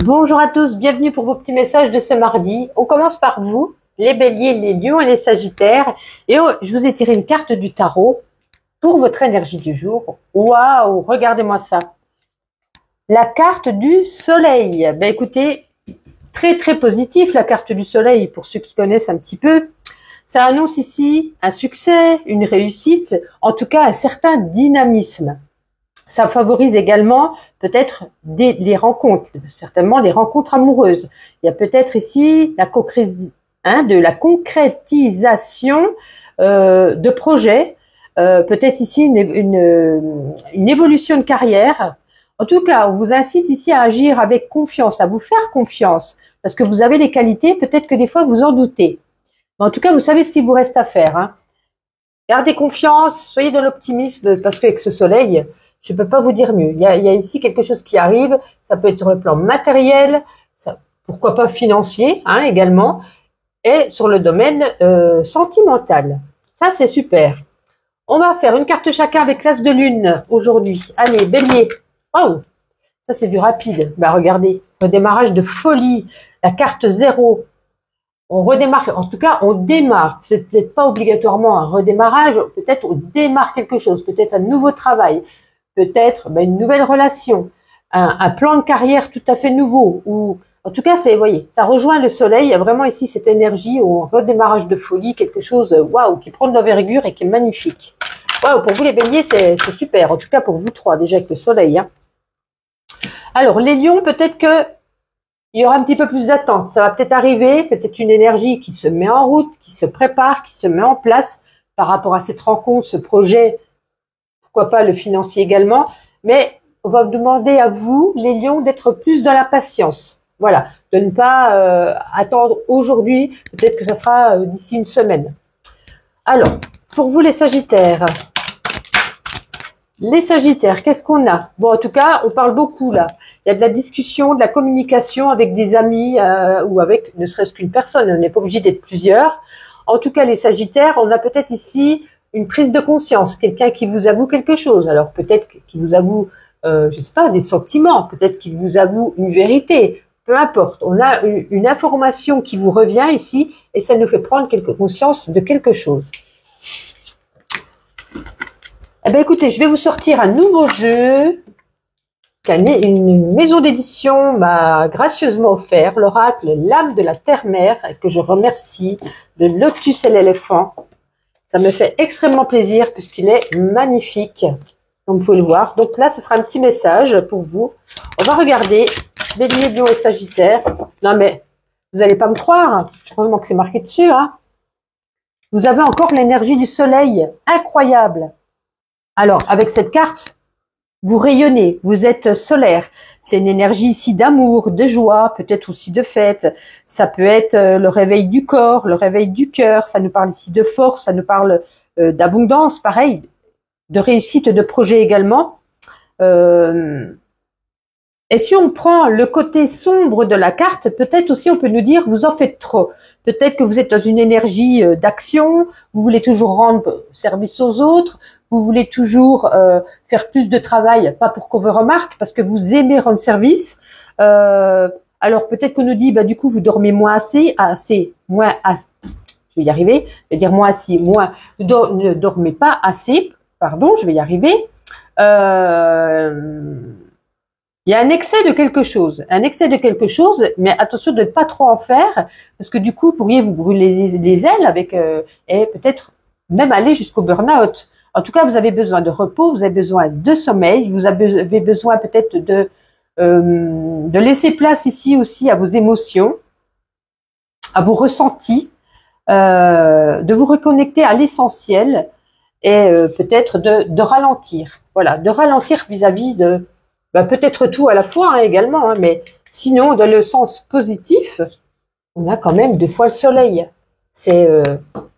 Bonjour à tous, bienvenue pour vos petits messages de ce mardi. On commence par vous, les béliers, les lions et les sagittaires. Et je vous ai tiré une carte du tarot pour votre énergie du jour. Waouh, regardez-moi ça. La carte du soleil. Ben écoutez, très très positif la carte du soleil pour ceux qui connaissent un petit peu. Ça annonce ici un succès, une réussite, en tout cas un certain dynamisme. Ça favorise également peut-être des rencontres, certainement les rencontres amoureuses. Il y a peut-être ici de la concrétisation de projets, peut-être ici une évolution de carrière. En tout cas, on vous incite ici à agir avec confiance, à vous faire confiance, parce que vous avez les qualités, peut-être que des fois vous en doutez. Mais en tout cas, vous savez ce qu'il vous reste à faire. Hein. Gardez confiance, soyez dans l'optimisme, parce qu'avec ce soleil, je ne peux pas vous dire mieux. Il y a ici quelque chose qui arrive, ça peut être sur le plan matériel, pourquoi pas financier également, et sur le domaine sentimental. Ça, c'est super. On va faire une carte chacun avec l'as de lune aujourd'hui. Allez, bélier. Oh, ça c'est du rapide. Bah regardez, redémarrage de folie, la carte 0. On redémarre, en tout cas on démarre. C'est peut-être pas obligatoirement un redémarrage, peut-être on démarre quelque chose, peut-être un nouveau travail, peut-être une nouvelle relation, un plan de carrière tout à fait nouveau. Ou en tout cas, vous voyez, ça rejoint le soleil. Il y a vraiment ici cette énergie au redémarrage de folie, quelque chose waouh qui prend de l'envergure et qui est magnifique. Waouh, pour vous les béliers, c'est super. En tout cas pour vous trois déjà avec le soleil. Hein. Alors les lions, peut-être que il y aura un petit peu plus d'attente. Ça va peut-être arriver. C'est peut-être une énergie qui se met en route, qui se prépare, qui se met en place par rapport à cette rencontre, ce projet. Pourquoi pas le financier également. Mais on va vous demander à vous, les lions, d'être plus dans la patience. Voilà, de ne pas attendre aujourd'hui. Peut-être que ça sera d'ici une semaine. Alors, pour vous les sagittaires. Les sagittaires, qu'est-ce qu'on a? Bon, en tout cas, on parle beaucoup là. Il y a de la discussion, de la communication avec des amis ou avec ne serait-ce qu'une personne. On n'est pas obligé d'être plusieurs. En tout cas, les sagittaires, on a peut-être ici une prise de conscience, quelqu'un qui vous avoue quelque chose. Alors peut-être qu'il vous avoue, je sais pas, des sentiments, peut-être qu'il vous avoue une vérité. Peu importe. On a une information qui vous revient ici et ça nous fait prendre conscience de quelque chose. Eh bien, écoutez, je vais vous sortir un nouveau jeu qu'une maison d'édition m'a gracieusement offert, l'oracle L'âme de la Terre-Mère, que je remercie, de Lotus et l'éléphant. Ça me fait extrêmement plaisir puisqu'il est magnifique, comme vous pouvez le voir. Donc là, ce sera un petit message pour vous. On va regarder Bélier, Lion et Sagittaire. Non mais, vous n'allez pas me croire, heureusement que c'est marqué dessus. Hein. Vous avez encore l'énergie du soleil, incroyable. Alors, avec cette carte, vous rayonnez, vous êtes solaire. C'est une énergie ici d'amour, de joie, peut-être aussi de fête. Ça peut être le réveil du corps, le réveil du cœur. Ça nous parle ici de force, ça nous parle d'abondance, pareil, de réussite de projet également. Et si on prend le côté sombre de la carte, peut-être aussi on peut nous dire vous en faites trop. Peut-être que vous êtes dans une énergie d'action, vous voulez toujours rendre service aux autres, vous voulez toujours faire plus de travail, pas pour qu'on vous remarque, parce que vous aimez rendre service. Alors peut-être qu'on nous dit, du coup, vous dormez moins moins assez. Je vais y arriver. Je vais dire moins assez, moins. Ne dormez pas assez. Pardon, je vais y arriver. Il y a un excès de quelque chose, mais attention de ne pas trop en faire, parce que du coup, vous pourriez vous brûler les ailes avec et peut-être même aller jusqu'au burn-out. En tout cas, vous avez besoin de repos, vous avez besoin de sommeil, vous avez besoin peut-être de laisser place ici aussi à vos émotions, à vos ressentis, de vous reconnecter à l'essentiel et peut-être de ralentir. Voilà, de ralentir vis-à-vis de peut-être tout à la fois également, mais sinon, dans le sens positif, on a quand même 2 fois le soleil. C'est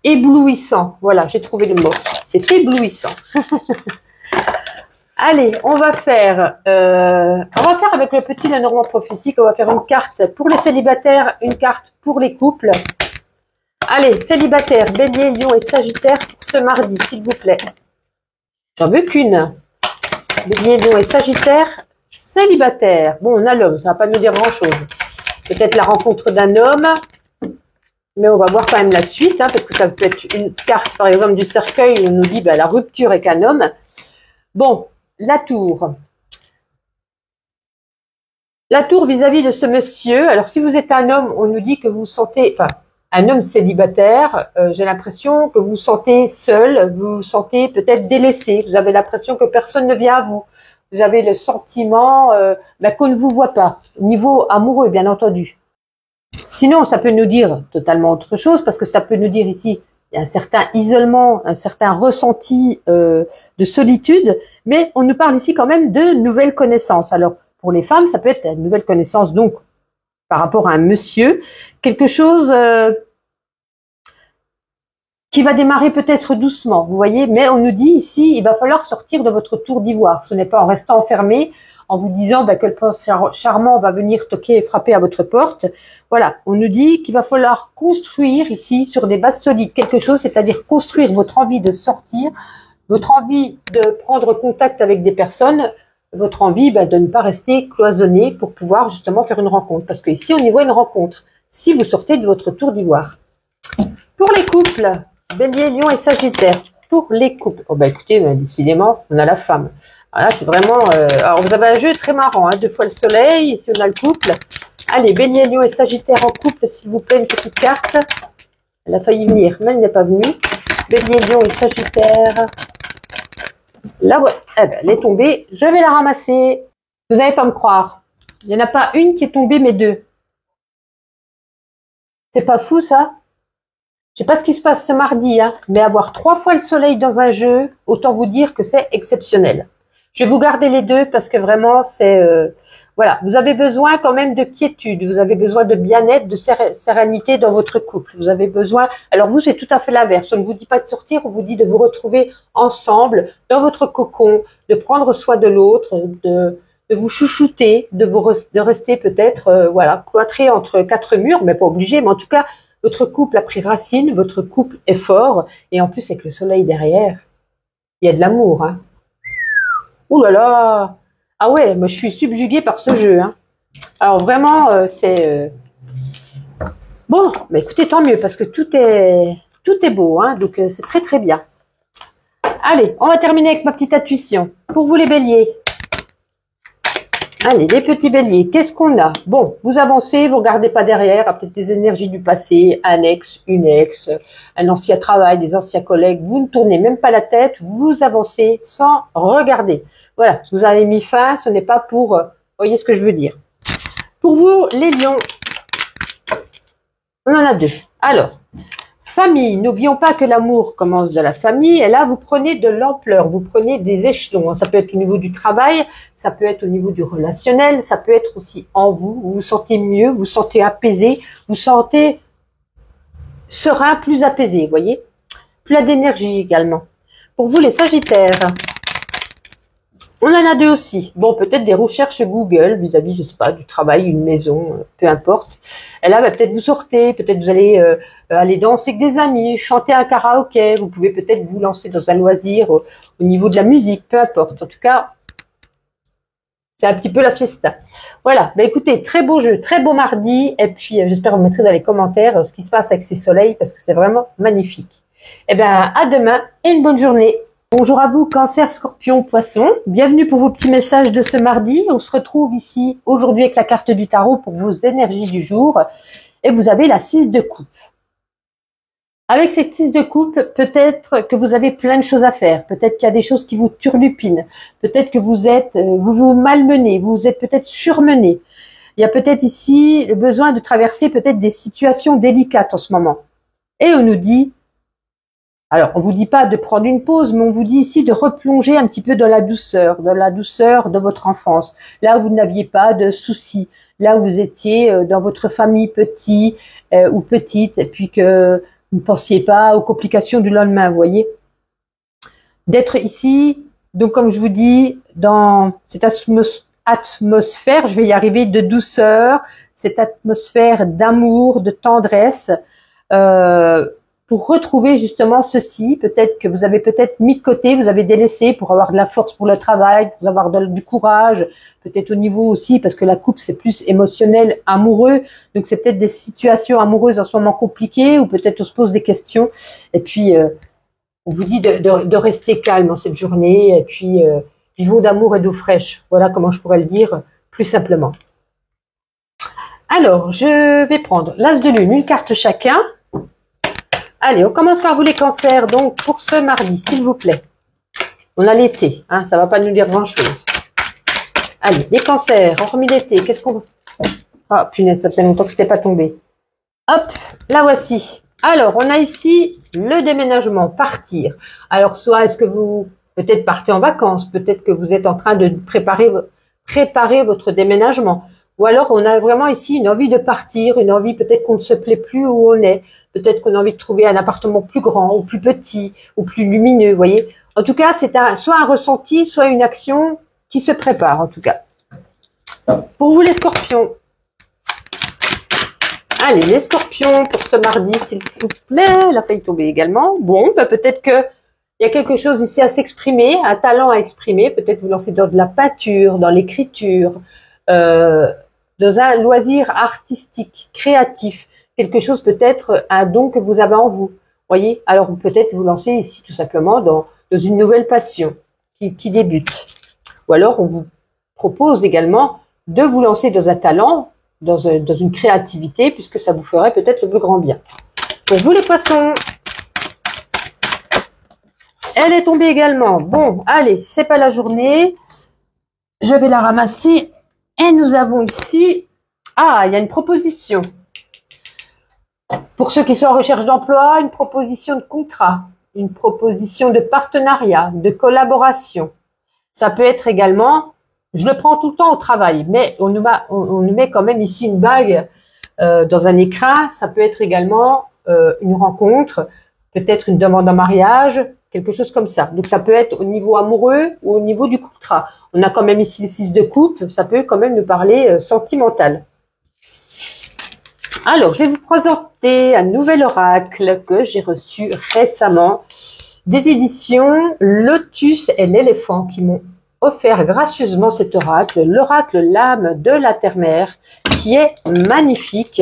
éblouissant. Voilà, j'ai trouvé le mot. C'est éblouissant. Allez, on va faire avec le petit Lenormand prophétique, on va faire une carte pour les célibataires, une carte pour les couples. Allez, célibataires, Bélier, Lion et Sagittaire pour ce mardi, s'il vous plaît. J'en veux qu'une. Bélier, Lion et Sagittaire, célibataire. Bon, on a l'homme, ça va pas nous dire grand-chose. Peut-être la rencontre d'un homme, mais on va voir quand même la suite, hein, parce que ça peut être une carte, par exemple, du cercueil où on nous dit la rupture avec un homme. Bon, la tour. La tour vis-à-vis de ce monsieur. Alors, si vous êtes un homme, on nous dit que vous sentez, enfin, un homme célibataire, j'ai l'impression que vous vous sentez seul, vous vous sentez peut-être délaissé, vous avez l'impression que personne ne vient à vous. Vous avez le sentiment qu'on ne vous voit pas, niveau amoureux, bien entendu. Sinon, ça peut nous dire totalement autre chose, parce que ça peut nous dire ici, il y a un certain isolement, un certain ressenti de solitude, mais on nous parle ici quand même de nouvelles connaissances. Alors, pour les femmes, ça peut être une nouvelle connaissance, donc, par rapport à un monsieur, quelque chose qui va démarrer peut-être doucement, vous voyez, mais on nous dit ici, il va falloir sortir de votre tour d'ivoire. Ce n'est pas en restant enfermé, en vous disant que le prince charmant va venir toquer et frapper à votre porte. Voilà, on nous dit qu'il va falloir construire ici sur des bases solides quelque chose, c'est-à-dire construire votre envie de sortir, votre envie de prendre contact avec des personnes, votre envie de ne pas rester cloisonné pour pouvoir justement faire une rencontre. Parce que ici, on y voit une rencontre, si vous sortez de votre tour d'ivoire. Pour les couples, Bélier, Lion et Sagittaire. Pour les couples, oh écoutez, décidément, on a la femme. Voilà, c'est vraiment... alors, vous avez un jeu très marrant, hein, 2 fois le soleil, ici on a le couple. Allez, Bélier, Lion et Sagittaire en couple, s'il vous plaît, une petite carte. Elle a failli venir, mais elle n'est pas venue. Bélier, Lion et Sagittaire. Là, ouais, elle est tombée. Je vais la ramasser. Vous n'allez pas me croire. Il n'y en a pas une qui est tombée, mais 2. C'est pas fou, ça? Je sais pas ce qui se passe ce mardi, hein, mais avoir 3 fois le soleil dans un jeu, autant vous dire que c'est exceptionnel. Je vais vous garder les 2 parce que vraiment, c'est... voilà, vous avez besoin quand même de quiétude, vous avez besoin de bien-être, de sérénité dans votre couple. Vous avez besoin... Alors vous, c'est tout à fait l'inverse. On ne vous dit pas de sortir, on vous dit de vous retrouver ensemble, dans votre cocon, de prendre soin de l'autre, de vous chouchouter, de rester peut-être, voilà, cloîtré entre 4 murs, mais pas obligé, mais en tout cas... Votre couple a pris racine, votre couple est fort, et en plus avec le soleil derrière, il y a de l'amour. Hein. Ouh là là! Ah ouais, moi je suis subjuguée par ce jeu. Hein. Alors vraiment, c'est... Bon, bah écoutez, tant mieux, parce que tout est beau, hein, donc c'est très très bien. Allez, on va terminer avec ma petite intuition. Pour vous les béliers. Allez, les petits béliers, qu'est-ce qu'on a? Bon, vous avancez, vous regardez pas derrière, peut-être des énergies du passé, un ex, une ex, un ancien travail, des anciens collègues, vous ne tournez même pas la tête, vous avancez sans regarder. Voilà, vous avez mis fin, ce n'est pas pour... voyez ce que je veux dire. Pour vous, les lions, on en a 2. Alors, famille, n'oublions pas que l'amour commence de la famille, et là, vous prenez de l'ampleur, vous prenez des échelons. Ça peut être au niveau du travail, ça peut être au niveau du relationnel, ça peut être aussi en vous, vous vous sentez mieux, vous vous sentez apaisé, vous vous sentez serein, plus apaisé, vous voyez. Plein d'énergie également. Pour vous, les sagittaires, on en a 2 aussi. Bon, peut-être des recherches Google vis-à-vis, je sais pas, du travail, une maison, peu importe. Et là, peut-être vous sortez, peut-être vous allez aller danser avec des amis, chanter un karaoké. Vous pouvez peut-être vous lancer dans un loisir au niveau de la musique, peu importe. En tout cas, c'est un petit peu la fiesta. Voilà. Bah écoutez, très beau jeu, très beau mardi. Et puis, j'espère vous mettrez dans les commentaires ce qui se passe avec ces soleils parce que c'est vraiment magnifique. Eh ben, à demain et une bonne journée. Bonjour à vous, Cancer, Scorpion, Poisson. Bienvenue pour vos petits messages de ce mardi. On se retrouve ici aujourd'hui avec la carte du tarot pour vos énergies du jour. Et vous avez la 6 de coupe. Avec cette 6 de coupe, peut-être que vous avez plein de choses à faire. Peut-être qu'il y a des choses qui vous turlupinent. Peut-être que vous vous malmenez. Vous êtes peut-être surmené. Il y a peut-être ici le besoin de traverser peut-être des situations délicates en ce moment. Et on nous dit... Alors, on vous dit pas de prendre une pause, mais on vous dit ici de replonger un petit peu dans la douceur de votre enfance. Là où vous n'aviez pas de soucis, là où vous étiez dans votre famille petit ou petite, et puis que vous ne pensiez pas aux complications du lendemain, vous voyez. D'être ici, donc comme je vous dis, dans cette atmosphère, je vais y arriver, de douceur, cette atmosphère d'amour, de tendresse, pour retrouver justement ceci. Peut-être que vous avez peut-être mis de côté, vous avez délaissé pour avoir de la force pour le travail, pour avoir du courage, peut-être au niveau aussi, parce que la couple c'est plus émotionnel, amoureux, donc c'est peut-être des situations amoureuses en ce moment compliquées, ou peut-être on se pose des questions, et puis on vous dit de rester calme en cette journée, et puis vivons d'amour et d'eau fraîche. Voilà comment je pourrais le dire plus simplement. Alors, je vais prendre l'As de Lune, une carte chacun. Allez, on commence par vous les cancers, donc pour ce mardi, s'il vous plaît. On a l'été, hein, ça va pas nous dire grand-chose. Allez, les cancers, hormis l'été, qu'est-ce qu'on... Ah, punaise, ça fait longtemps que c'était pas tombé. Hop, la voici. Alors, on a ici le déménagement, partir. Alors, soit est-ce que vous peut-être partez en vacances, peut-être que vous êtes en train de préparer votre déménagement. Ou alors, on a vraiment ici une envie de partir, une envie peut-être qu'on ne se plaît plus où on est. Peut-être qu'on a envie de trouver un appartement plus grand ou plus petit ou plus lumineux, vous voyez. En tout cas, c'est soit un ressenti, soit une action qui se prépare, en tout cas. Pour vous, les scorpions. Allez, les scorpions, pour ce mardi, s'il vous plaît. Elle a failli tomber également. Bon, peut-être que il y a quelque chose ici à s'exprimer, un talent à exprimer. Peut-être vous lancez dans de la peinture, dans l'écriture, dans un loisir artistique, créatif. Quelque chose peut-être, un don que vous avez en vous. Voyez, alors peut-être vous lancez ici tout simplement dans une nouvelle passion qui débute. Ou alors on vous propose également de vous lancer dans un talent, dans une créativité, puisque ça vous ferait peut-être le plus grand bien. Pour vous les poissons, elle est tombée également. Bon, allez, c'est pas la journée. Je vais la ramasser. Et nous avons ici, il y a une proposition. Pour ceux qui sont en recherche d'emploi, une proposition de contrat, une proposition de partenariat, de collaboration. Ça peut être également, je le prends tout le temps au travail, mais on nous met quand même ici une bague dans un écrin. Ça peut être également une rencontre, peut-être une demande en mariage, quelque chose comme ça. Donc ça peut être au niveau amoureux ou au niveau du contrat. On a quand même ici les 6 de coupe, ça peut quand même nous parler sentimental. Alors, je vais vous présenter un nouvel oracle que j'ai reçu récemment des éditions Lotus et l'éléphant qui m'ont offert gracieusement cet oracle, l'oracle l'âme de la terre-mère, qui est magnifique.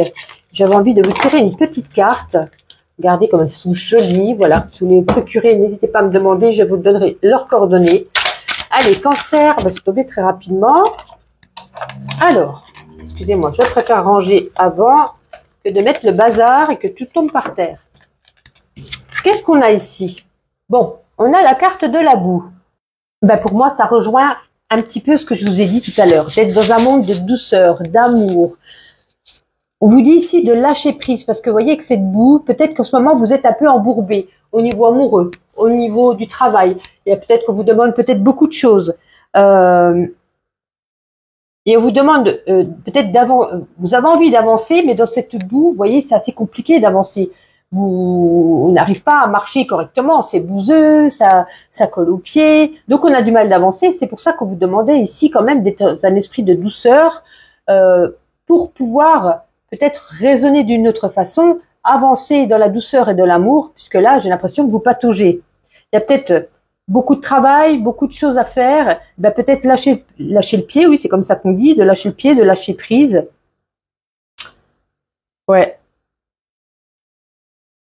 J'avais envie de vous tirer une petite carte. Regardez comme elles sont jolies. Voilà, si vous les procurez, n'hésitez pas à me demander, je vous donnerai leurs coordonnées. Allez, cancer, on va se tomber très rapidement. Alors, excusez-moi, je préfère ranger avant que de mettre le bazar et que tout tombe par terre. Qu'est-ce qu'on a ici? Bon, on a la carte de la boue. Ben pour moi, ça rejoint un petit peu ce que je vous ai dit tout à l'heure, d'être dans un monde de douceur, d'amour. On vous dit ici de lâcher prise, parce que vous voyez que cette boue, peut-être qu'en ce moment, vous êtes un peu embourbé au niveau amoureux, au niveau du travail. Et peut-être qu'on vous demande peut-être beaucoup de choses. Et on vous demande peut-être vous avez envie d'avancer, mais dans cette boue, vous voyez, c'est assez compliqué d'avancer. On n'arrive pas à marcher correctement, c'est bouseux, ça colle aux pieds, donc on a du mal d'avancer. C'est pour ça qu'on vous demandait ici quand même d'être dans un esprit de douceur pour pouvoir peut-être raisonner d'une autre façon, avancer dans la douceur et de l'amour, puisque là j'ai l'impression que vous pataugez. Il y a peut-être beaucoup de travail, beaucoup de choses à faire, ben peut-être lâcher le pied, oui c'est comme ça qu'on dit, de lâcher le pied, de lâcher prise. Ouais.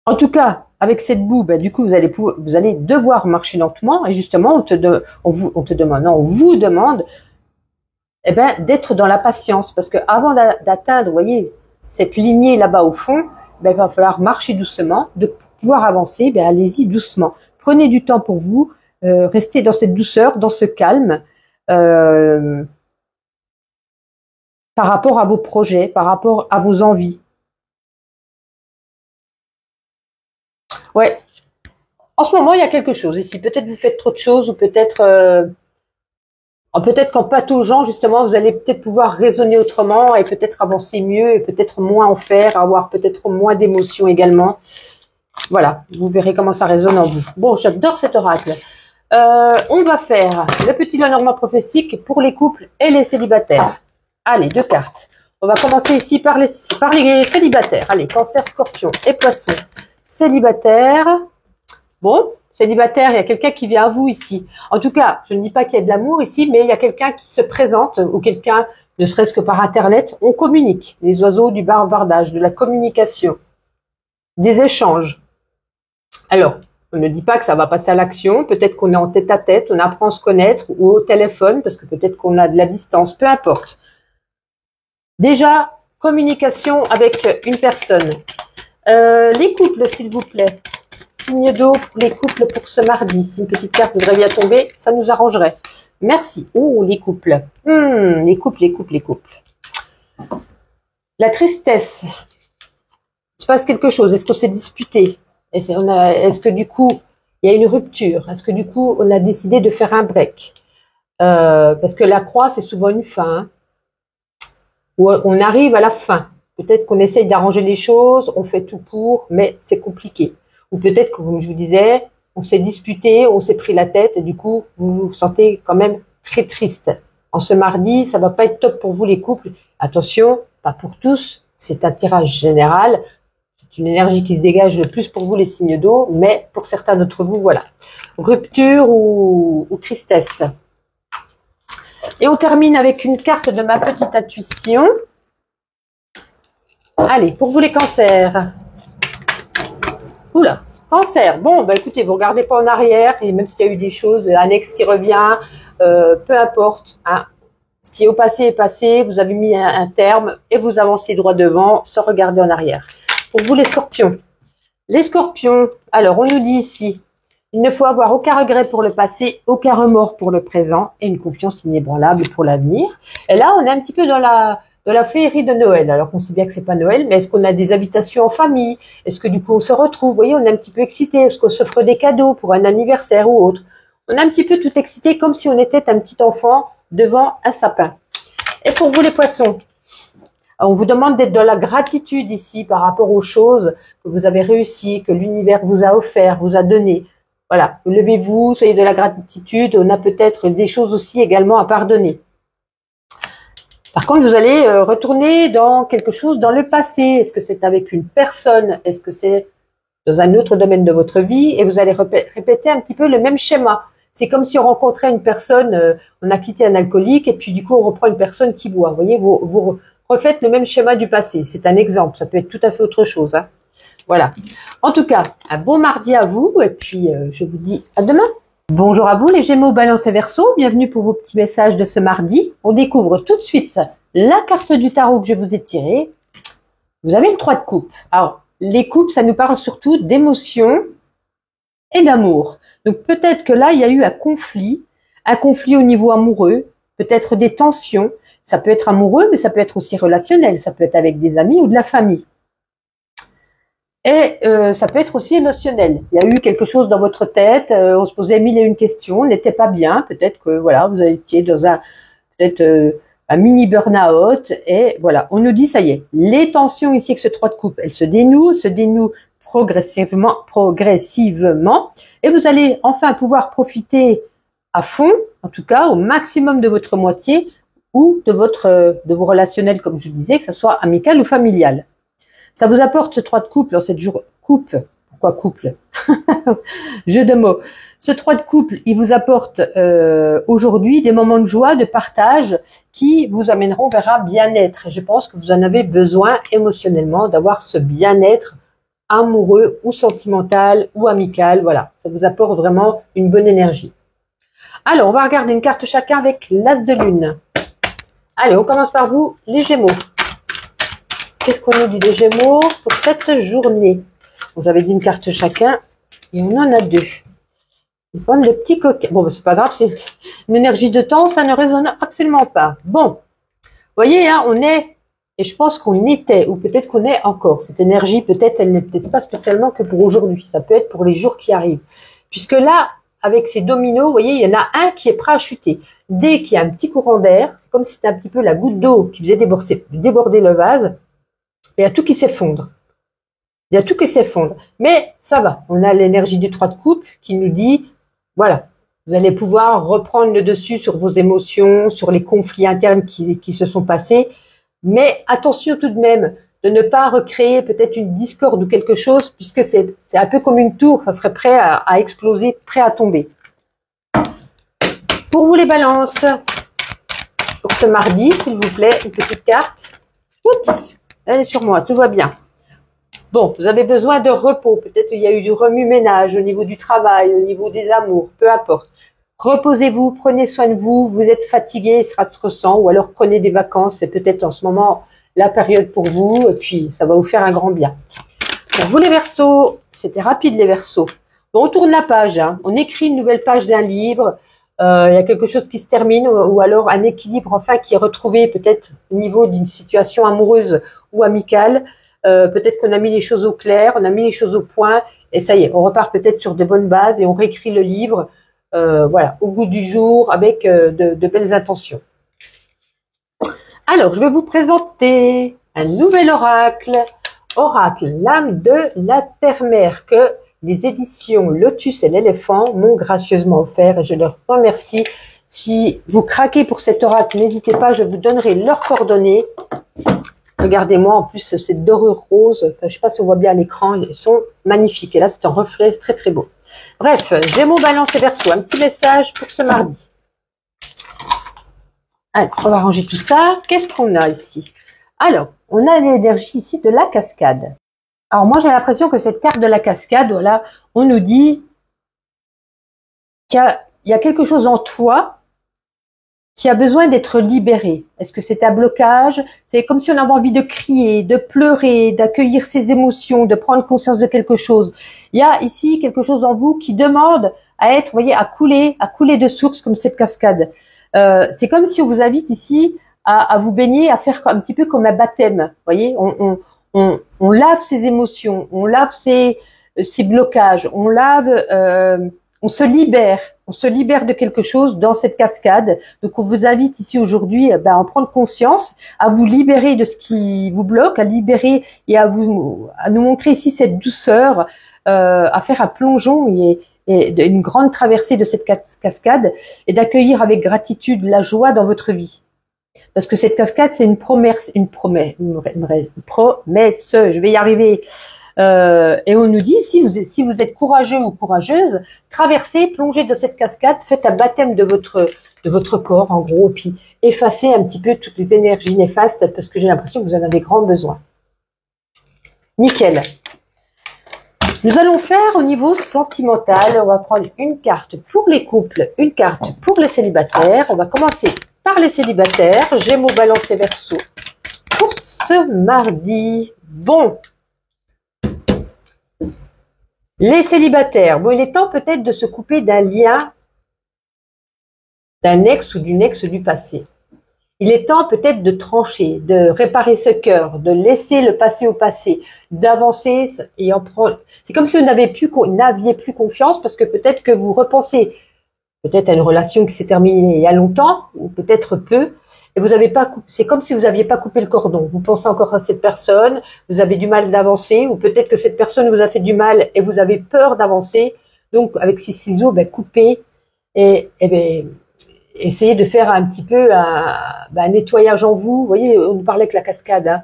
En tout cas, avec cette boue, ben, du coup, vous allez devoir marcher lentement. Et justement, on vous demande, eh ben, d'être dans la patience, parce que avant d'atteindre, vous voyez, cette lignée là-bas au fond, ben, il va falloir marcher doucement, de pouvoir avancer. Ben, allez-y doucement. Prenez du temps pour vous, restez dans cette douceur, dans ce calme, par rapport à vos projets, par rapport à vos envies. Ouais. En ce moment, il y a quelque chose ici. Peut-être vous faites trop de choses ou peut-être qu'en pataugeant, justement, vous allez peut-être pouvoir raisonner autrement et peut-être avancer mieux et peut-être moins en faire, avoir peut-être moins d'émotions également. Voilà, vous verrez comment ça résonne en vous. Bon, j'adore cet oracle. On va faire le petit Lenormand prophétique pour les couples et les célibataires. Allez, 2 cartes. On va commencer ici par les célibataires. Allez, Cancer, Scorpion et Poisson. Célibataire. Bon, célibataire, il y a quelqu'un qui vient à vous ici. En tout cas, je ne dis pas qu'il y a de l'amour ici, mais il y a quelqu'un qui se présente ou quelqu'un, ne serait-ce que par Internet, on communique. Les oiseaux du bavardage, de la communication, des échanges. Alors, on ne dit pas que ça va passer à l'action. Peut-être qu'on est en tête-à-tête, on apprend à se connaître ou au téléphone parce que peut-être qu'on a de la distance, peu importe. Déjà, communication avec une personne. Les couples, s'il vous plaît. Signe d'eau pour les couples pour ce mardi. Si une petite carte voudrait bien tomber, ça nous arrangerait. Merci. Oh, les couples. Les couples. La tristesse. Il se passe quelque chose. Est-ce qu'on s'est disputé? Est-ce que du coup, il y a une rupture? Est-ce que du coup, on a décidé de faire un break? Parce que la croix, c'est souvent une fin. Hein, où on arrive à la fin. Peut-être qu'on essaye d'arranger les choses, on fait tout pour, mais c'est compliqué. Ou peut-être, comme je vous disais, on s'est disputé, on s'est pris la tête, et du coup, vous vous sentez quand même très triste. En ce mardi, ça va pas être top pour vous les couples. Attention, pas pour tous, c'est un tirage général. C'est une énergie qui se dégage le plus pour vous les signes d'eau, mais pour certains d'entre vous, voilà. Rupture ou tristesse. Et on termine avec une carte de ma petite intuition. Allez, pour vous les cancers. Oula, cancer. Bon, bah écoutez, vous regardez pas en arrière, et même s'il y a eu des choses annexes qui revient, peu importe. Hein. Ce qui est passé, vous avez mis un terme et vous avancez droit devant sans regarder en arrière. Pour vous les scorpions. Les scorpions, alors on nous dit ici, il ne faut avoir aucun regret pour le passé, aucun remords pour le présent et une confiance inébranlable pour l'avenir. Et là, on est un petit peu dans la féerie de Noël, alors qu'on sait bien que c'est pas Noël, mais est-ce qu'on a des habitations en famille? Est-ce que du coup on se retrouve? Vous voyez, on est un petit peu excité. Est-ce qu'on s'offre des cadeaux pour un anniversaire ou autre? On est un petit peu tout excité, comme si on était un petit enfant devant un sapin. Et pour vous les poissons, on vous demande d'être dans la gratitude ici par rapport aux choses que vous avez réussi, que l'univers vous a offert, vous a donné. Voilà, levez-vous, soyez de la gratitude. On a peut-être des choses aussi également à pardonner. Par contre, vous allez retourner dans quelque chose dans le passé. Est-ce que c'est avec une personne? Est-ce que c'est dans un autre domaine de votre vie? Et vous allez répéter un petit peu le même schéma. C'est comme si on rencontrait une personne, on a quitté un alcoolique et puis du coup on reprend une personne qui boit. Vous voyez, vous refaites le même schéma du passé. C'est un exemple, ça peut être tout à fait autre chose. Hein. Voilà. En tout cas, un bon mardi à vous et puis je vous dis à demain. Bonjour à vous les Gémeaux, Balance et Verseau, bienvenue pour vos petits messages de ce mardi. On découvre tout de suite la carte du tarot que je vous ai tirée. Vous avez le 3 de coupe. Alors, les coupes, ça nous parle surtout d'émotions et d'amour. Donc peut-être que là, il y a eu un conflit au niveau amoureux, peut-être des tensions. Ça peut être amoureux, mais ça peut être aussi relationnel. Ça peut être avec des amis ou de la famille. Et ça peut être aussi émotionnel. Il y a eu quelque chose dans votre tête, on se posait mille et une questions, on n'était pas bien, peut-être que voilà, vous étiez dans un mini burn-out, et voilà, on nous dit ça y est, les tensions ici avec ce 3 de coupe, elles se dénouent progressivement, et vous allez enfin pouvoir profiter à fond, en tout cas au maximum de votre moitié, ou de vos relationnels, comme je disais, que ce soit amical ou familial. Ça vous apporte ce 3 de couple en cette journée. Pourquoi couple? Jeu de mots. Ce 3 de couple, il vous apporte aujourd'hui des moments de joie, de partage qui vous amèneront vers un bien-être. Je pense que vous en avez besoin émotionnellement d'avoir ce bien-être amoureux ou sentimental ou amical. Voilà, ça vous apporte vraiment une bonne énergie. Alors, on va regarder une carte chacun avec l'As de Lune. Allez, on commence par vous, les Gémeaux. Qu'est-ce qu'on nous dit des Gémeaux pour cette journée? Vous avez dit une carte chacun et on en a deux. Une pomme de petits coquins. Bon, ben, c'est pas grave, c'est une énergie de temps, ça ne résonne absolument pas. Bon, vous voyez, hein, on est, et je pense qu'on était, ou peut-être qu'on est encore. Cette énergie, peut-être, elle n'est peut-être pas spécialement que pour aujourd'hui. Ça peut être pour les jours qui arrivent. Puisque là, avec ces dominos, vous voyez, il y en a un qui est prêt à chuter. Dès qu'il y a un petit courant d'air, c'est comme si c'était un petit peu la goutte d'eau qui faisait déborder le vase. Il y a tout qui s'effondre. Mais ça va. On a l'énergie du 3 de coupe qui nous dit, voilà, vous allez pouvoir reprendre le dessus sur vos émotions, sur les conflits internes qui se sont passés. Mais attention tout de même, de ne pas recréer peut-être une discorde ou quelque chose, puisque c'est un peu comme une tour, ça serait prêt à exploser, prêt à tomber. Pour vous les balances, pour ce mardi, s'il vous plaît, une petite carte. Oups, elle est sur moi, tout va bien. Bon, vous avez besoin de repos. Peut-être il y a eu du remue-ménage au niveau du travail, au niveau des amours, peu importe. Reposez-vous, prenez soin de vous. Vous êtes fatigué, ça se ressent. Ou alors prenez des vacances. C'est peut-être en ce moment la période pour vous. Et puis, ça va vous faire un grand bien. Pour vous les Verseaux, c'était rapide les Verseaux. Bon, on tourne la page. Hein. On écrit une nouvelle page d'un livre. Il y a quelque chose qui se termine. Ou alors un équilibre enfin qui est retrouvé peut-être au niveau d'une situation amoureuse ou amicale. Peut-être qu'on a mis les choses au clair, on a mis les choses au point, et ça y est, on repart peut-être sur de bonnes bases et on réécrit le livre, voilà, au goût du jour, avec de belles intentions. Alors, je vais vous présenter un nouvel oracle, l'âme de la terre-mère, que les éditions Lotus et l'éléphant m'ont gracieusement offert, et je leur remercie. Si vous craquez pour cet oracle, n'hésitez pas, je vous donnerai leurs coordonnées. Regardez-moi, en plus, cette dorure rose, enfin, je ne sais pas si on voit bien à l'écran, ils sont magnifiques. Et là, c'est un reflet très, très beau. Bref, Gémeaux, Balance et Verseau, un petit message pour ce mardi. Alors, on va ranger tout ça. Qu'est-ce qu'on a ici? Alors, on a l'énergie ici de la cascade. Alors, moi, j'ai l'impression que cette carte de la cascade, voilà, on nous dit qu'il y a quelque chose en toi qui a besoin d'être libéré. Est-ce que c'est un blocage? C'est comme si on avait envie de crier, de pleurer, d'accueillir ses émotions, de prendre conscience de quelque chose. Il y a ici quelque chose en vous qui demande à être, vous voyez, à couler de source comme cette cascade. C'est comme si on vous invite ici à vous baigner, à faire un petit peu comme un baptême. Vous voyez, on lave ses émotions, on lave ses blocages, on se libère de quelque chose dans cette cascade. Donc, on vous invite ici aujourd'hui à en prendre conscience, à vous libérer de ce qui vous bloque, à libérer et à nous montrer ici cette douceur, à faire un plongeon et une grande traversée de cette cascade et d'accueillir avec gratitude la joie dans votre vie. Parce que cette cascade, c'est une promesse, je vais y arriver. Et on nous dit, si vous êtes courageux ou courageuse, traversez, plongez dans cette cascade, faites un baptême de votre corps, en gros, et puis effacez un petit peu toutes les énergies néfastes, parce que j'ai l'impression que vous en avez grand besoin. Nickel. Nous allons faire au niveau sentimental, on va prendre une carte pour les couples, une carte pour les célibataires. On va commencer par les célibataires, Gémeaux, Balance et Verseau. Pour ce mardi, bon. Les célibataires, bon, il est temps peut-être de se couper d'un lien, d'un ex ou d'une ex du passé. Il est temps peut-être de trancher, de réparer ce cœur, de laisser le passé au passé, d'avancer et en prendre. C'est comme si vous n'aviez plus confiance parce que peut-être que vous repensez peut-être à une relation qui s'est terminée il y a longtemps ou peut-être peu. Et vous avez pas, c'est comme si vous n'aviez pas coupé le cordon. Vous pensez encore à cette personne, vous avez du mal d'avancer, ou peut-être que cette personne vous a fait du mal et vous avez peur d'avancer. Donc, avec ces ciseaux, coupez et essayez de faire un petit peu un nettoyage en vous. Vous voyez, on nous parlait avec la cascade. Hein.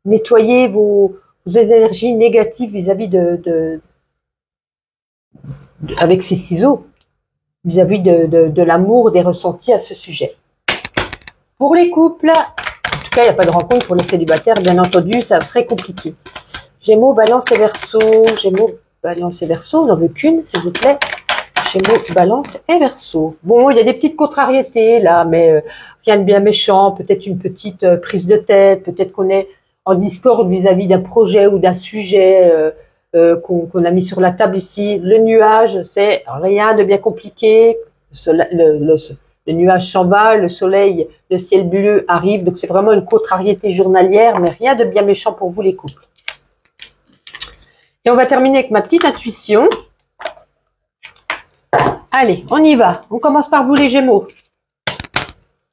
Nettoyez vos énergies négatives vis-à-vis avec ces ciseaux, vis-à-vis de l'amour, des ressentis à ce sujet. Pour les couples, en tout cas, il n'y a pas de rencontre pour les célibataires, bien entendu, ça serait compliqué. Gémeaux, Balance et Verseau. Gémeaux, Balance et Verseau, on n'en veut qu'une, s'il vous plaît. Gémeaux, Balance et Verseau. Bon, il y a des petites contrariétés là, mais rien de bien méchant. Peut-être une petite prise de tête, peut-être qu'on est en discorde vis-à-vis d'un projet ou d'un sujet qu'on a mis sur la table ici. Le nuage, c'est rien de bien compliqué. Le nuage s'en va, le soleil, le ciel bleu arrive. Donc, c'est vraiment une contrariété journalière, mais rien de bien méchant pour vous, les couples. Et on va terminer avec ma petite intuition. Allez, on y va. On commence par vous, les Gémeaux.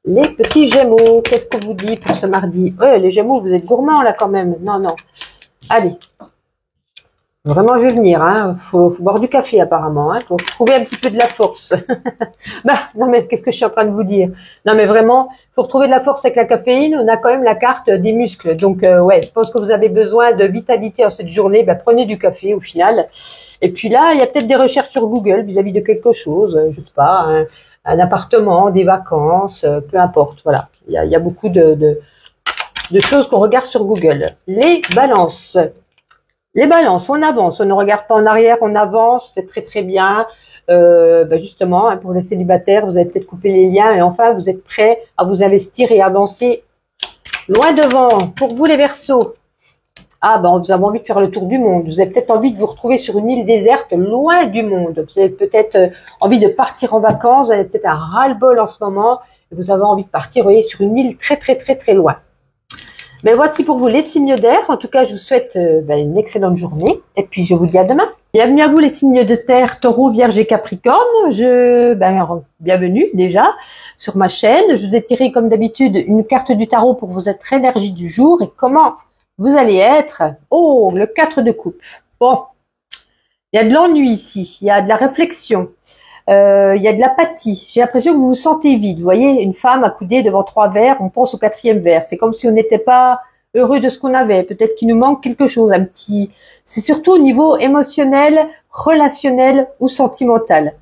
Les petits Gémeaux, qu'est-ce qu'on vous dit pour ce mardi? Les Gémeaux, vous êtes gourmands, là, quand même. Non. Allez. Vraiment vu venir, hein. Faut boire du café apparemment, hein, pour trouver un petit peu de la force. Bah, non mais qu'est-ce que je suis en train de vous dire? Non mais vraiment, pour trouver de la force avec la caféine, on a quand même la carte des muscles. Donc ouais, je pense que vous avez besoin de vitalité en cette journée. Bah, prenez du café au final. Et puis là, il y a peut-être des recherches sur Google vis-à-vis de quelque chose, je sais pas, un appartement, des vacances, peu importe. Voilà, il y a beaucoup de choses qu'on regarde sur Google. Les balances. Les balances, on avance, on ne regarde pas en arrière, on avance, c'est très très bien. Justement, hein, pour les célibataires, vous avez peut-être coupé les liens et enfin vous êtes prêts à vous investir et avancer loin devant. Pour vous les Verseaux, vous avez envie de faire le tour du monde. Vous avez peut-être envie de vous retrouver sur une île déserte, loin du monde. Vous avez peut-être envie de partir en vacances. Vous avez peut-être un ras-le-bol en ce moment. Et vous avez envie de partir, vous voyez, sur une île très très très très loin. Mais voici pour vous les signes d'air. En tout cas, je vous souhaite une excellente journée. Et puis, je vous dis à demain. Bienvenue à vous les signes de terre, Taureau, Vierge et Capricorne. Bienvenue déjà sur ma chaîne. Je vous ai tiré comme d'habitude une carte du tarot pour votre énergie du jour et comment vous allez être. Oh, le 4 de coupe. Bon, il y a de l'ennui ici, il y a de la réflexion. Il y a de l'apathie. J'ai l'impression que vous vous sentez vide. Vous voyez, une femme accoudée devant 3 verres, on pense au 4e verre. C'est comme si on n'était pas heureux de ce qu'on avait. Peut-être qu'il nous manque quelque chose, un petit. C'est surtout au niveau émotionnel, relationnel ou sentimental.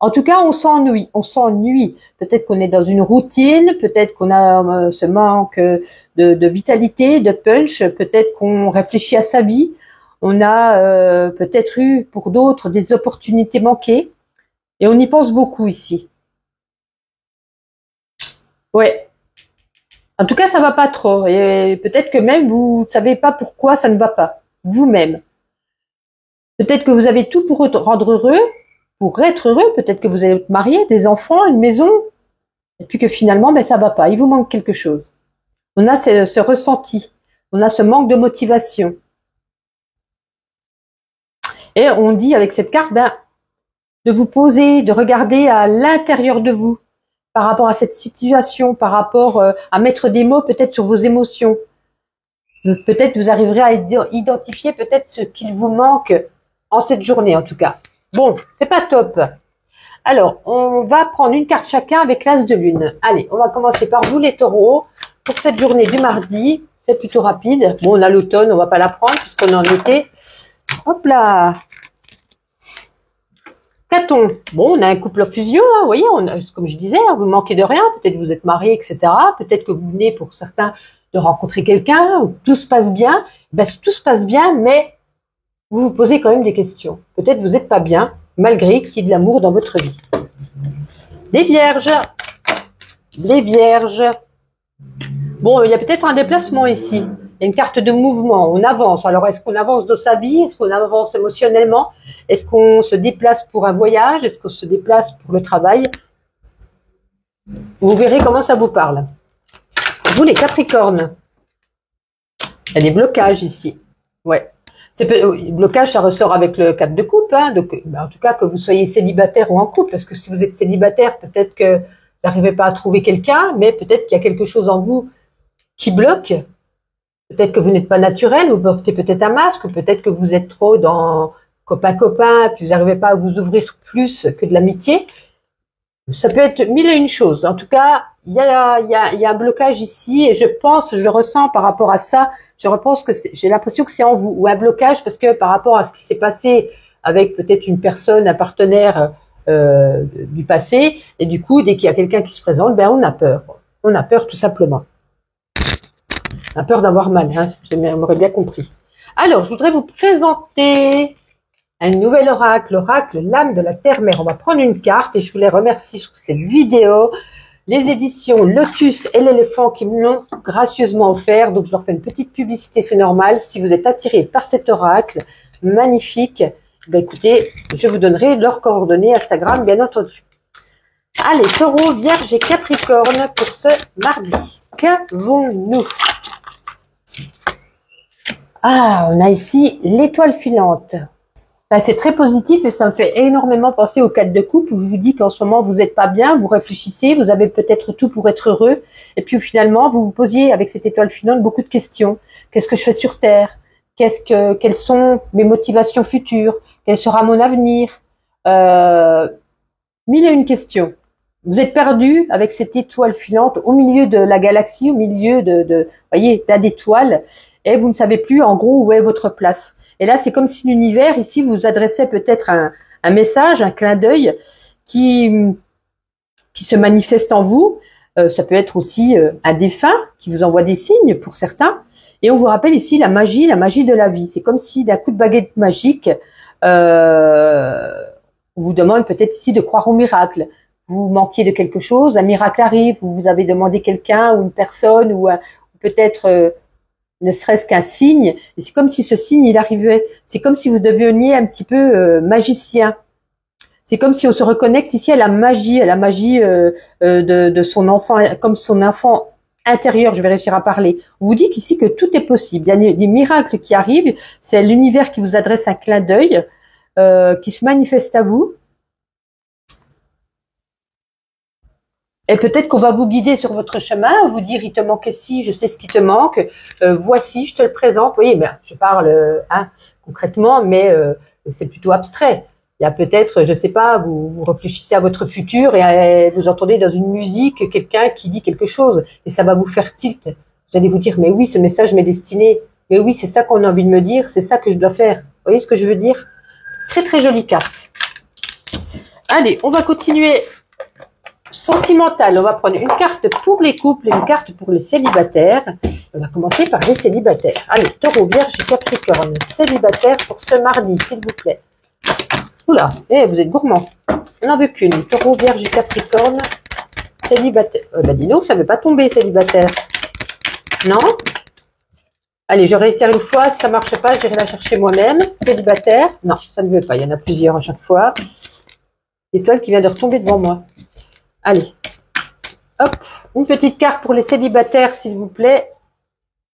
En tout cas, on s'ennuie. On s'ennuie. Peut-être qu'on est dans une routine. Peut-être qu'on a ce manque de vitalité, de punch. Peut-être qu'on réfléchit à sa vie. On a peut-être eu pour d'autres des opportunités manquées. Et on y pense beaucoup ici. Ouais. En tout cas, ça va pas trop. Et peut-être que même vous ne savez pas pourquoi ça ne va pas. Vous-même. Peut-être que vous avez tout pour rendre heureux, pour être heureux. Peut-être que vous êtes marié, des enfants, une maison. Et puis que finalement, ça va pas. Il vous manque quelque chose. On a ce ressenti. On a ce manque de motivation. Et on dit avec cette carte, de vous poser, de regarder à l'intérieur de vous par rapport à cette situation, par rapport à mettre des mots peut-être sur vos émotions. Peut-être vous arriverez à identifier peut-être ce qu'il vous manque en cette journée en tout cas. Bon, c'est pas top. Alors, on va prendre une carte chacun avec l'as de lune. Allez, on va commencer par vous les taureaux. Pour cette journée du mardi, c'est plutôt rapide. Bon, on a l'automne, on va pas la prendre puisqu'on est en été. Hop là. Caton. Bon, on a un couple en fusion, hein, vous voyez, comme je disais, vous manquez de rien, peut-être vous êtes mariés, etc. Peut-être que vous venez pour certains de rencontrer quelqu'un, où tout se passe bien. Tout se passe bien, mais vous vous posez quand même des questions. Peut-être vous n'êtes pas bien, malgré qu'il y ait de l'amour dans votre vie. Les vierges. Les vierges. Bon, il y a peut-être un déplacement ici. Il y a une carte de mouvement, on avance. Alors, est-ce qu'on avance dans sa vie? Est-ce qu'on avance émotionnellement? Est-ce qu'on se déplace pour un voyage? Est-ce qu'on se déplace pour le travail? Vous verrez comment ça vous parle. Vous, les Capricornes. Il y a des blocages ici. Ouais. Blocage, ça ressort avec le 4 de coupe. Hein. Donc, en tout cas, que vous soyez célibataire ou en couple. Parce que si vous êtes célibataire, peut-être que vous n'arrivez pas à trouver quelqu'un, mais peut-être qu'il y a quelque chose en vous qui bloque. Peut-être que vous n'êtes pas naturel, vous portez peut-être un masque, ou peut-être que vous êtes trop dans copain-copain, puis vous n'arrivez pas à vous ouvrir plus que de l'amitié. Ça peut être 1001 choses. En tout cas, il y a un blocage ici, et je ressens par rapport à ça, j'ai l'impression que c'est en vous, ou un blocage parce que par rapport à ce qui s'est passé avec peut-être une personne, un partenaire du passé, et du coup, dès qu'il y a quelqu'un qui se présente, on a peur. On a peur tout simplement. On a peur d'avoir mal, hein, vous m'aurez bien compris. Alors, je voudrais vous présenter un nouvel oracle, l'oracle l'âme de la terre-mère. On va prendre une carte et je vous les remercie sur cette vidéo. Les éditions Lotus et l'éléphant qui me l'ont gracieusement offert. Donc, je leur fais une petite publicité, c'est normal. Si vous êtes attiré par cet oracle magnifique, écoutez, je vous donnerai leurs coordonnées Instagram, bien entendu. Allez, Taureau, Vierge et Capricorne pour ce mardi. Qu'avons-nous? On a ici l'étoile filante. C'est très positif et ça me fait énormément penser au 4 de coupe où je vous dis qu'en ce moment vous n'êtes pas bien, vous réfléchissez, vous avez peut-être tout pour être heureux et puis finalement vous vous posiez avec cette étoile filante beaucoup de questions. Qu'est-ce que je fais sur Terre? quelles sont mes motivations futures? Quel sera mon avenir? Mille et une questions. Vous êtes perdu avec cette étoile filante au milieu de la galaxie, au milieu voyez, plein d'étoiles, et vous ne savez plus en gros où est votre place. Et là, c'est comme si l'univers ici vous adressait peut-être un message, un clin d'œil qui se manifeste en vous. Ça peut être aussi un défunt qui vous envoie des signes pour certains. Et on vous rappelle ici la magie de la vie. C'est comme si d'un coup de baguette magique, on vous demande peut-être ici de croire au miracle. Vous manquiez de quelque chose, un miracle arrive, vous avez demandé quelqu'un ou une personne ou peut-être ne serait-ce qu'un signe. Et c'est comme si ce signe il arrivait. C'est comme si vous deveniez un petit peu magicien. C'est comme si on se reconnecte ici à la magie de son enfant, comme son enfant intérieur. Je vais réussir à parler. On vous dit qu'ici que tout est possible. Il y a des miracles qui arrivent. C'est l'univers qui vous adresse un clin d'œil qui se manifeste à vous. Et peut-être qu'on va vous guider sur votre chemin, vous dire il te manquait ci, je sais ce qui te manque, voici, je te le présente. Vous voyez, ben, je parle concrètement, mais c'est plutôt abstrait. Il y a peut-être, je ne sais pas, vous réfléchissez à votre futur et vous entendez dans une musique quelqu'un qui dit quelque chose et ça va vous faire tilt. Vous allez vous dire, mais oui, ce message m'est destiné. Mais oui, c'est ça qu'on a envie de me dire, c'est ça que je dois faire. Vous voyez ce que je veux dire? Très très jolie carte. Allez, on va continuer. Sentimental, on va prendre une carte pour les couples et une carte pour les célibataires. On va commencer par les célibataires. Allez, Taureau, Vierge et Capricorne. Célibataire pour ce mardi, s'il vous plaît. Oula, vous êtes gourmand. On n'en veut qu'une. Taureau, Vierge et Capricorne. Célibataire. Dis donc, ça ne veut pas tomber, célibataire. Non? Allez, je réitère une fois. Si ça ne marche pas, j'irai la chercher moi-même. Célibataire. Non, ça ne veut pas. Il y en a plusieurs à chaque fois. L'étoile qui vient de retomber devant moi. Allez, hop, une petite carte pour les célibataires, s'il vous plaît,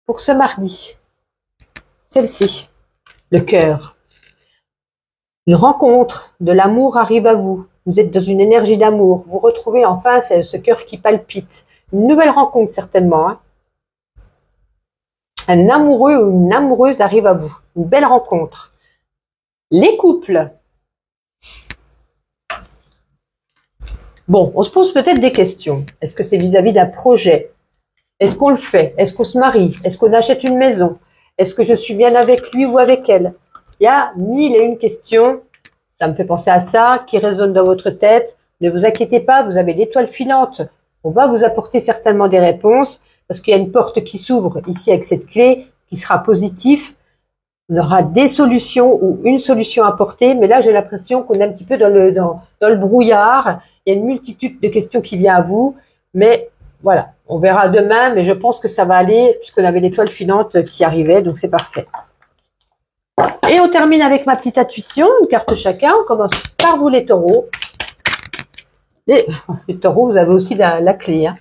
pour ce mardi. Celle-ci, le cœur. Une rencontre, de l'amour arrive à vous. Vous êtes dans une énergie d'amour. Vous retrouvez enfin ce cœur qui palpite. Une nouvelle rencontre, certainement. Hein. Un amoureux ou une amoureuse arrive à vous. Une belle rencontre. Les couples. Bon, on se pose peut-être des questions. Est-ce que c'est vis-à-vis d'un projet? Est-ce qu'on le fait? Est-ce qu'on se marie? Est-ce qu'on achète une maison? Est-ce que je suis bien avec lui ou avec elle? Il y a mille et une questions. Ça me fait penser à ça, qui résonne dans votre tête. Ne vous inquiétez pas, vous avez l'étoile filante. On va vous apporter certainement des réponses parce qu'il y a une porte qui s'ouvre ici avec cette clé qui sera positive. On aura des solutions ou une solution à apporter, mais là j'ai l'impression qu'on est un petit peu dans le brouillard. Il y a une multitude de questions qui viennent à vous, mais voilà, on verra demain, mais je pense que ça va aller, puisqu'on avait l'étoile filante qui arrivait, donc c'est parfait. Et on termine avec ma petite intuition, une carte chacun. On commence par vous les taureaux. Les taureaux, vous avez aussi la clé. Hein.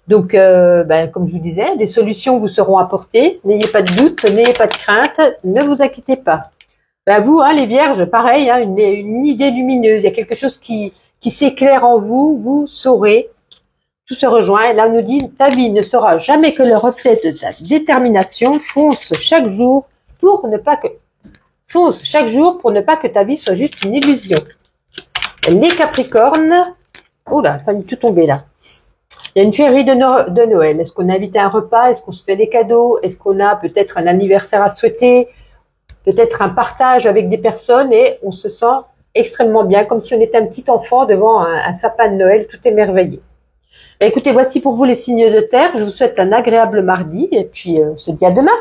Donc, comme je vous disais, des solutions vous seront apportées. N'ayez pas de doute, n'ayez pas de crainte, ne vous inquiétez pas. Vous, hein, les vierges, pareil, hein, une idée lumineuse. Il y a quelque chose qui s'éclaire en vous, vous saurez. Tout se rejoint. Et là, on nous dit, ta vie ne sera jamais que le reflet de ta détermination. Fonce chaque jour pour ne pas que ta vie soit juste une illusion. Les Capricornes. Oh là, il a failli tout tomber là. Il y a une féerie de Noël. Est-ce qu'on invite à un repas? Est-ce qu'on se fait des cadeaux? Est-ce qu'on a peut-être un anniversaire à souhaiter? Peut-être un partage avec des personnes et on se sent extrêmement bien, comme si on était un petit enfant devant un sapin de Noël, tout émerveillé. Écoutez, voici pour vous les signes de terre. Je vous souhaite un agréable mardi et puis on se dit à demain.